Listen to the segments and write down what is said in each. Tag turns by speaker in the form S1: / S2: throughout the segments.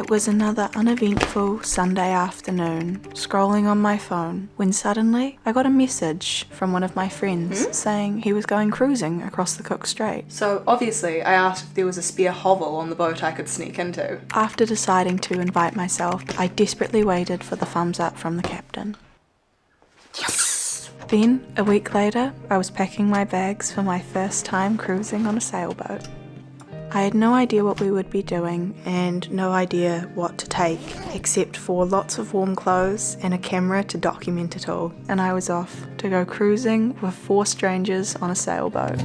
S1: It was another uneventful Sunday afternoon, scrolling on my phone, when suddenly I got a message from one of my friends saying he was going cruising across the Cook Strait.
S2: So obviously I asked if there was a spare hovel on the boat I could sneak into.
S1: After deciding to invite myself, I desperately waited for the thumbs up from the captain. Yes! Then, a week later, I was packing my bags for my first time cruising on a sailboat. I had no idea what we would be doing and no idea what to take, except for lots of warm clothes and a camera to document it all, and I was off to go cruising with 4 strangers on a sailboat.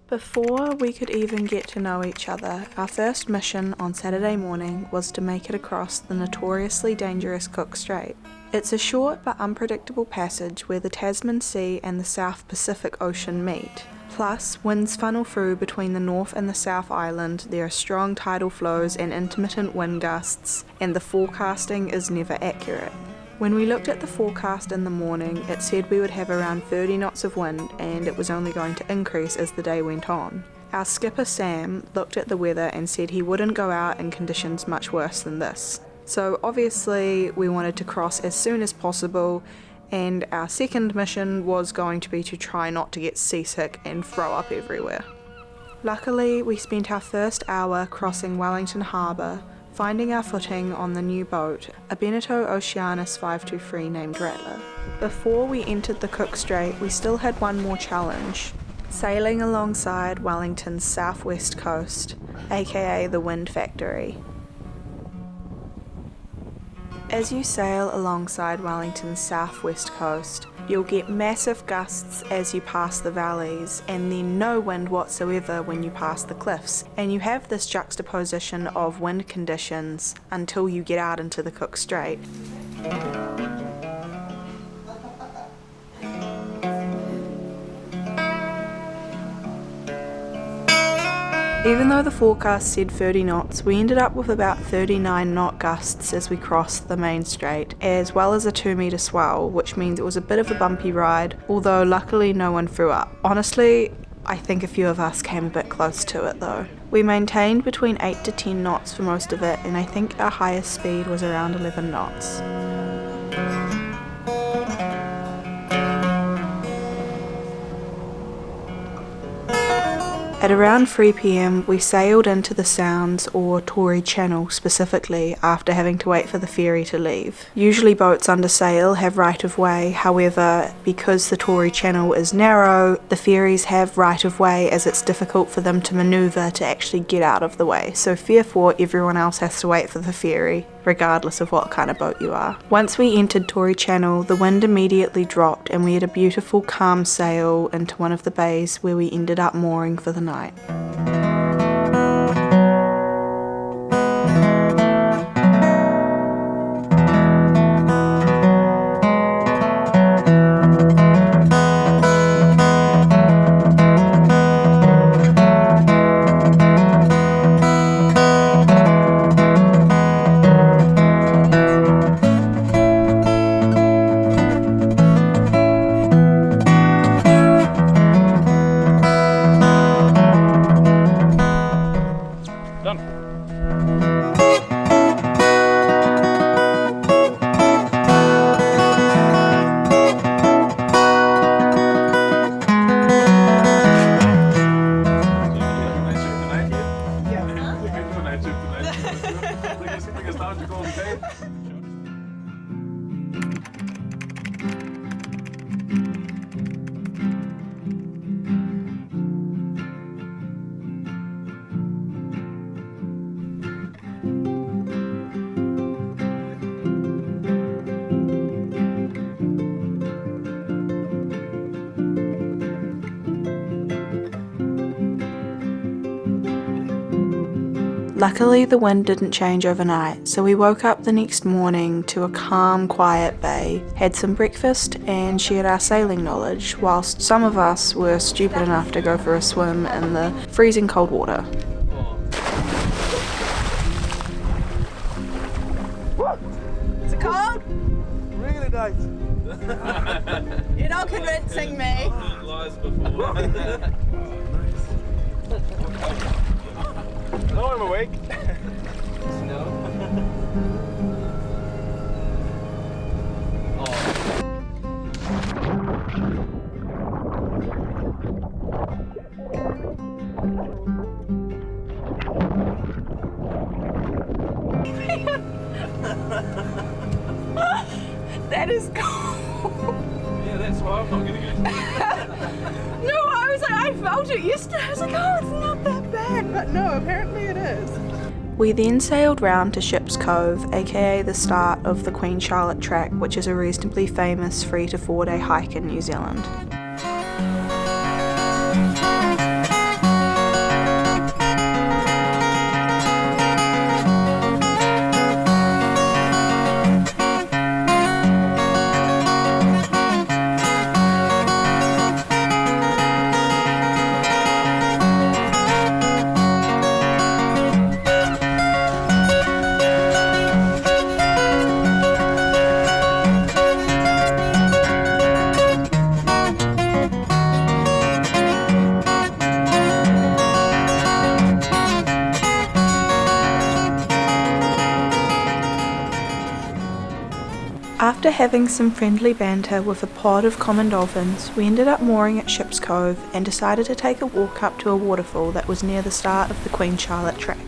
S1: Before we could even get to know each other, our first mission on Saturday morning was to make it across the notoriously dangerous Cook Strait. It's a short but unpredictable passage where the Tasman Sea and the South Pacific Ocean meet. Plus, winds funnel through between the North and the South Island, there are strong tidal flows and intermittent wind gusts, and the forecasting is never accurate. When we looked at the forecast in the morning, it said we would have around 30 knots of wind and it was only going to increase as the day went on. Our skipper Sam looked at the weather and said he wouldn't go out in conditions much worse than this. So obviously we wanted to cross as soon as possible, and our second mission was going to be to try not to get seasick and throw up everywhere. Luckily, we spent our first hour crossing Wellington Harbour, finding our footing on the new boat, a Beneteau Oceanus 523 named Rattler. Before we entered the Cook Strait, we still had one more challenge, sailing alongside Wellington's southwest coast, aka the Wind Factory. As you sail alongside Wellington's southwest coast, you'll get massive gusts as you pass the valleys and then no wind whatsoever when you pass the cliffs, and you have this juxtaposition of wind conditions until you get out into the Cook Strait. Even though the forecast said 30 knots, we ended up with about 39 knot gusts as we crossed the main strait, as well as a 2-metre swell, which means it was a bit of a bumpy ride, although luckily no one threw up. Honestly, I think a few of us came a bit close to it though. We maintained between 8 to 10 knots for most of it, and I think our highest speed was around 11 knots. At around 3 PM, we sailed into the Sounds, or Tory Channel specifically, after having to wait for the ferry to leave. Usually boats under sail have right of way, however, because the Tory Channel is narrow, the ferries have right of way as it's difficult for them to manoeuvre to actually get out of the way, so therefore everyone else has to wait for the ferry, regardless of what kind of boat you are. Once we entered Tory Channel, the wind immediately dropped and we had a beautiful calm sail into one of the bays where we ended up mooring for the night. Luckily, the wind didn't change overnight, so we woke up the next morning to a calm, quiet bay, had some breakfast, and shared our sailing knowledge, whilst some of us were stupid enough to go for a swim in the freezing cold water.
S2: Is it cold?
S3: Really nice.
S2: You're not convincing me.
S3: Lies before. No, I'm awake.
S2: That is cold.
S3: Yeah, that's why I'm not gonna go.
S2: No, I was like, I felt it yesterday. I was like, oh, it's not that bad. But no, apparently it is.
S1: We then sailed round to Ship's Cove, aka the start of the Queen Charlotte track, which is a reasonably famous 3 to 4 day hike in New Zealand. After having some friendly banter with a pod of common dolphins, we ended up mooring at Ship's Cove and decided to take a walk up to a waterfall that was near the start of the Queen Charlotte track.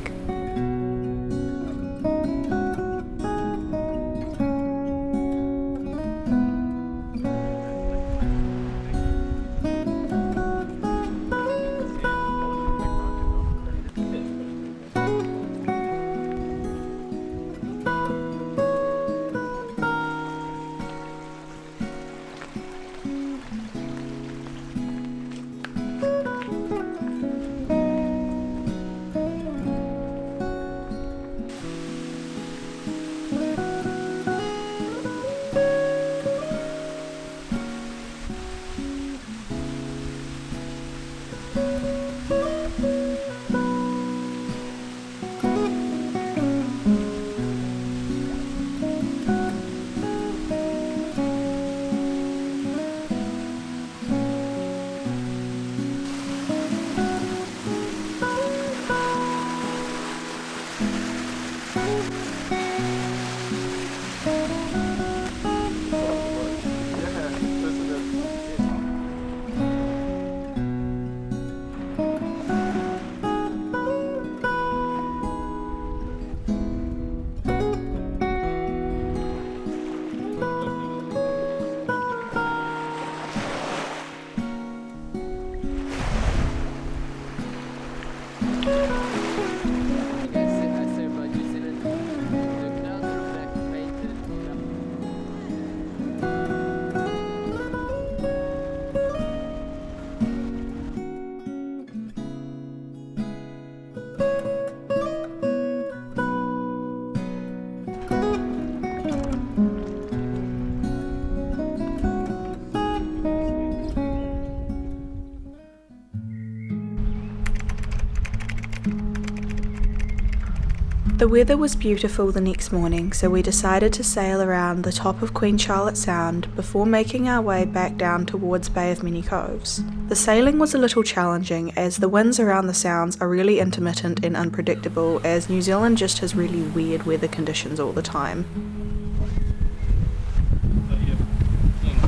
S1: The weather was beautiful the next morning, so we decided to sail around the top of Queen Charlotte Sound before making our way back down towards Bay of Many Coves. The sailing was a little challenging as the winds around the sounds are really intermittent and unpredictable, as New Zealand just has really weird weather conditions all the time.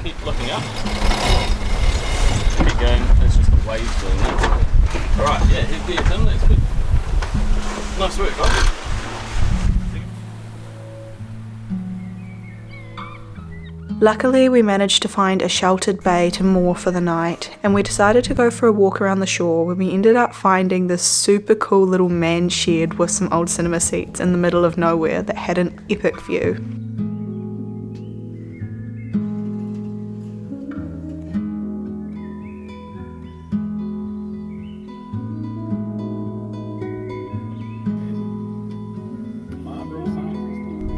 S3: Keep looking up. Keep going, it's just the waves doing that. Alright, yeah, head there, Tim, that's good. Nice work, guys.
S1: Luckily, we managed to find a sheltered bay to moor for the night, and we decided to go for a walk around the shore when we ended up finding this super cool little man shed with some old cinema seats in the middle of nowhere that had an epic view.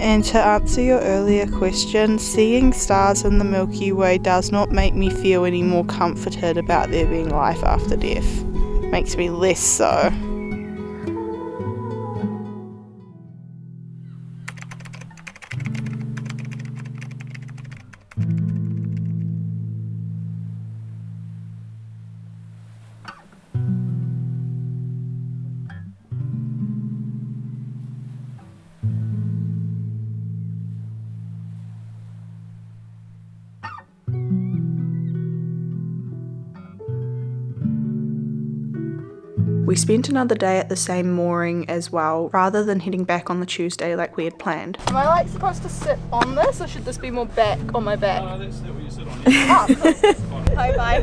S1: And to answer your earlier question, seeing stars in the Milky Way does not make me feel any more comforted about there being life after death. Makes me less so. We spent another day at the same mooring as well, rather than heading back on the Tuesday like we had planned.
S2: Am I like supposed to sit on this, or should this be more back on my back?
S3: No, that's what you sit on. Yeah.
S2: Bye bye.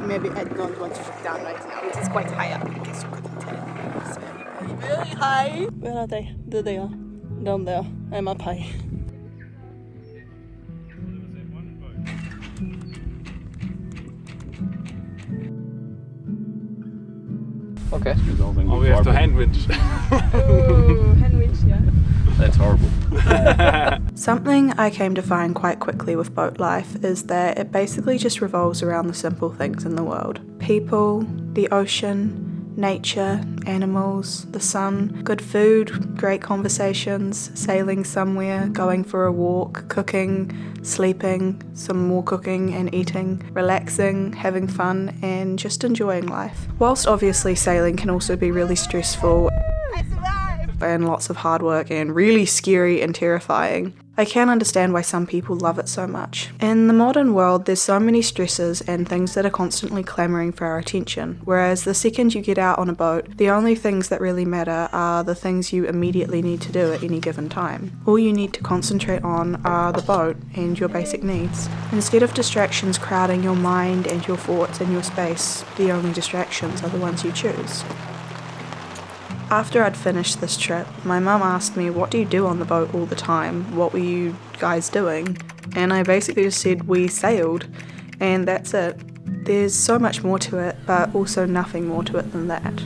S2: Maybe I don't want to look down right now. It is quite high up. I guess you couldn't tell. It's very, very high. Where are they? There they are. Down there. I'm up high.
S3: Okay. Oh, we have to hand winch.
S2: Oh, hand winch, yeah.
S3: That's horrible.
S1: Something I came to find quite quickly with boat life is that it basically just revolves around the simple things in the world. People, the ocean, nature, animals, the sun, good food, great conversations, sailing somewhere, going for a walk, cooking, sleeping, some more cooking and eating, relaxing, having fun, and just enjoying life. Whilst obviously sailing can also be really stressful and lots of hard work and really scary and terrifying, I can understand why some people love it so much. In the modern world, there's so many stresses and things that are constantly clamouring for our attention, whereas the second you get out on a boat, the only things that really matter are the things you immediately need to do at any given time. All you need to concentrate on are the boat and your basic needs. Instead of distractions crowding your mind and your thoughts and your space, the only distractions are the ones you choose. After I'd finished this trip, my mum asked me, what do you do on the boat all the time? What were you guys doing? And I basically just said, we sailed, and that's it. There's so much more to it, but also nothing more to it than that.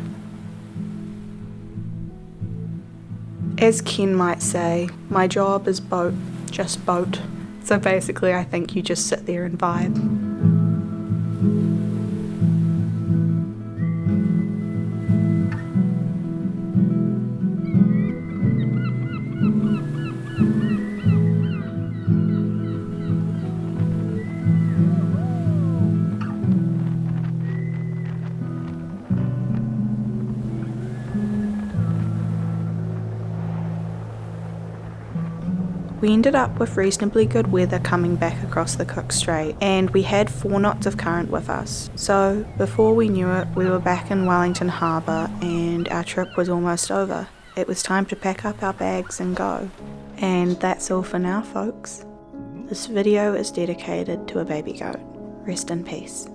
S1: As Ken might say, my job is boat, just boat. So basically I think you just sit there and vibe. We ended up with reasonably good weather coming back across the Cook Strait, and we had 4 knots of current with us. So before we knew it, we were back in Wellington Harbour and our trip was almost over. It was time to pack up our bags and go. And that's all for now, folks. This video is dedicated to a baby goat. Rest in peace.